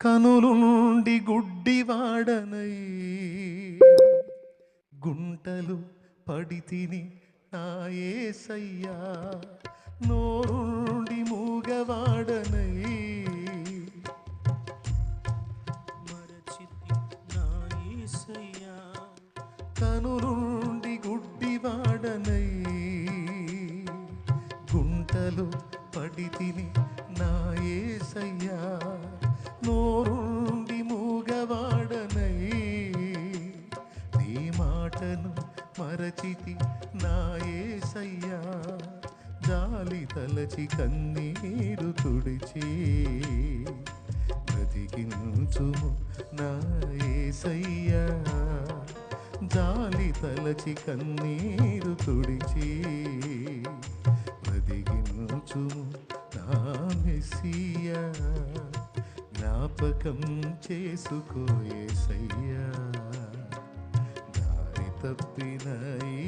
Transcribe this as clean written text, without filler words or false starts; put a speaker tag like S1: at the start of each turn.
S1: కనులుండి గుడ్డివాడనై గుంటలు పడితిని నా యేసయ్యా, నోరుండి మూగవాడనై
S2: మరచితి నా యేసయ్యా,
S1: కనులుండి గుడ్డివాడనై గుంటలు పడితిని నా యేసయ్యా, నోరుండి మూగవాడనై నీ మాటను మరచితి నా యేసయ్యా, జాలి తలచి కన్నీరు తుడిచి బ్రతికించుము నా యేసయ్యా, జాలి తలచి కన్నీరు తుడిచి బ్రతికించుము నా మెస్సియా, జ్ఞాపకం చేసుకో యేసయ్యా, దారి తప్పిన ఈ